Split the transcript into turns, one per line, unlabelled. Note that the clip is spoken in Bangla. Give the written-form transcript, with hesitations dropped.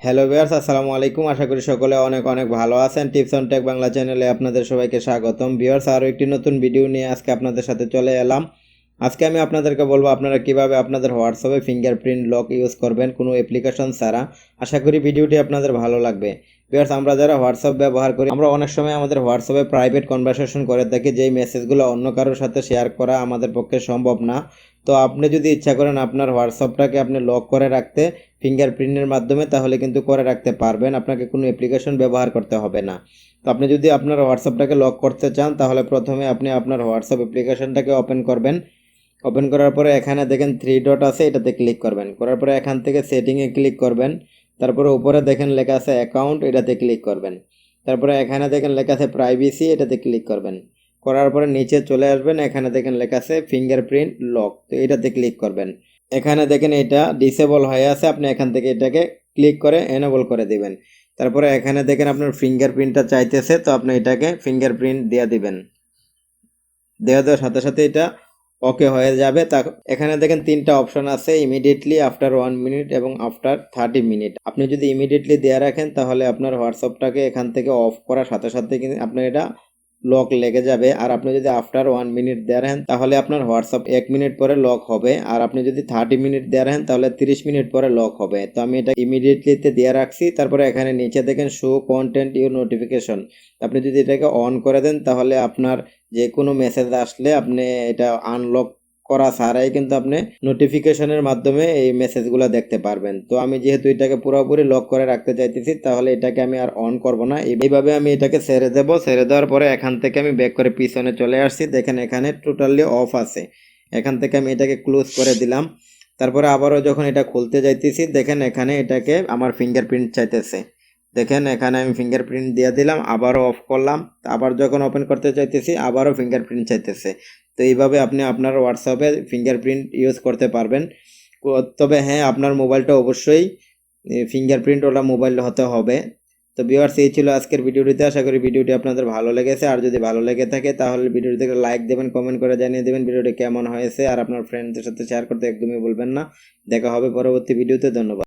হ্যালো ভিউয়ার্স, আসসালামু আলাইকুম। আশা করি সকলে অনেক অনেক ভালো আছেন। টিপস অন টেক বাংলা চ্যানেলে আপনাদের সবাইকে স্বাগতম। ভিউয়ার্স, আরও একটি নতুন ভিডিও নিয়ে আজকে আপনাদের সাথে চলে এলাম। আজকে আমি আপনাদেরকে বলবো আপনারা কিভাবে আপনাদের হোয়াটসঅ্যাপে ফিঙ্গারপ্রিন্ট লক ইউজ করবেন কোনো অ্যাপ্লিকেশন ছাড়া। আশা করি ভিডিওটি আপনাদের ভালো লাগবে। ভিউয়ার্স, আমরা যারা হোয়াটসঅ্যাপ ব্যবহার করি, আমরা অনেক সময় আমাদের হোয়াটসঅ্যাপে প্রাইভেট কনভারসেশন করে থাকি, যেই মেসেজগুলো অন্য কারোর সাথে শেয়ার করা আমাদের পক্ষে সম্ভব না। তো আপনি যদি ইচ্ছা করেন আপনার হোয়াটসঅ্যাপটাকে আপনি লক করে রাখতে ফিঙ্গারপ্রিন্টের মাধ্যমে, তাহলে কিন্তু করে রাখতে পারবেন। আপনাকে কোনো অ্যাপ্লিকেশন ব্যবহার করতে হবে না। তো আপনি যদি আপনার হোয়াটসঅ্যাপটাকে লক করতে চান, তাহলে প্রথমে আপনি আপনার হোয়াটসঅ্যাপ অ্যাপ্লিকেশনটাকে ওপেন করবেন। ওপেন করার পরে এখানে দেখেন 3 ডট আছে, এটাতে ক্লিক করবেন। করার পরে এখান থেকে সেটিংয়ে ক্লিক করবেন। তারপরে উপরে দেখেন লেখা আছে অ্যাকাউন্ট, এটাতে ক্লিক করবেন। তারপরে এখানে দেখেন লেখা আছে প্রাইভেসি, এটাতে ক্লিক করবেন। করার পরে নিচে চলে আসবেন, এখানে দেখেন লেখা আছে ফিঙ্গারপ্রিন্ট লক, তো এটাতে ক্লিক করবেন। এখানে দেখেন এটা ডিসেবল হয়ে আছে, আপনি এখান থেকে এটাকে ক্লিক করে এনেবল করে দিবেন। তারপরে এখানে দেখেন আপনার ফিঙ্গারপ্রিন্টটা চাইতেছে, তো আপনি এটাকে ফিঙ্গারপ্রিন্ট দিয়ে দিবেন। দেওয়ার সাথে সাথে এটা ওকে হয়ে যাবে। তা এখানে দেখেন 3টা অপশন আছে, ইমিডিয়েটলি, আফটার 1 মিনিট এবং আফটার 30 মিনিট। আপনি যদি ইমিডিয়েটলি দেওয়া রাখেন, তাহলে আপনার হোয়াটসঅ্যাপটাকে এখান থেকে অফ করার সাথে সাথে কিন্তু আপনার এটা লক লেগে যাবে। আর আপনি যদি আফটার 1 মিনিট দেওয়া রাখেন, তাহলে আপনার হোয়াটসঅ্যাপ 1 মিনিট পরে লক হবে। আর আপনি যদি 30 মিনিট দেওয়া রাখেন, তাহলে 30 মিনিট পরে লক হবে। তো আমি এটা ইমিডিয়েটলিতে দিয়ে রাখছি। তারপরে এখানে নিচে দেখেন শো কন্টেন্ট ইউর নোটিফিকেশন, আপনি যদি এটাকে অন করে দেন, তাহলে আপনার যে কোনো মেসেজ আসলে আপনি এটা আনলক করা ছাড়াই কিন্তু আপনি নোটিফিকেশনের মাধ্যমে এই মেসেজগুলো দেখতে পারবেন। তো আমি যেহেতু এটাকে পুরোপুরি লক করে রাখতে চাইতেছি, তাহলে এটাকে আমি আর অন করব না। এইভাবে আমি এটাকে ছেড়ে দেব। ছেড়ে দেওয়ার পরে এখান থেকে আমি ব্যাক করে পিছনে চলে আসছি। দেখেন এখানে টোটালি অফ আছে। এখান থেকে আমি এটাকে ক্লোজ করে দিলাম। তারপরে আবারও যখন এটা খুলতে যাইতেছি, দেখেন এখানে এটাকে আমার ফিঙ্গারপ্রিন্ট চাইতেছে। দেখেন এখানে আমি ফিঙ্গারপ্রিন্ট দিয়ে দিলাম, আবারও অফ করলাম। আবার যখন ওপেন করতে চাইতেছি, আবারও ফিঙ্গারপ্রিন্ট চাইতেছে। তো এইভাবে আপনি আপনার হোয়াটসঅ্যাপে ফিঙ্গারপ্রিন্ট ইউজ করতে পারবেন। তবে হ্যাঁ, আপনার মোবাইলটা অবশ্যই ফিঙ্গারপ্রিন্ট ওলা মোবাইল হতে হবে। তো ভিউয়ার্স, এই ছিল আজকের ভিডিওটিতে। আশা করি ভিডিওটি আপনাদের ভালো লেগেছে। আর যদি ভালো লেগে থাকে, তাহলে ভিডিওটিতে লাইক দেবেন, কমেন্ট করে জানিয়ে দেবেন ভিডিওটি কেমন হয়েছে। আর আপনার ফ্রেন্ডদের সাথে শেয়ার করতে একদমই ভুলবেন না। দেখা হবে পরবর্তী ভিডিওতে। ধন্যবাদ।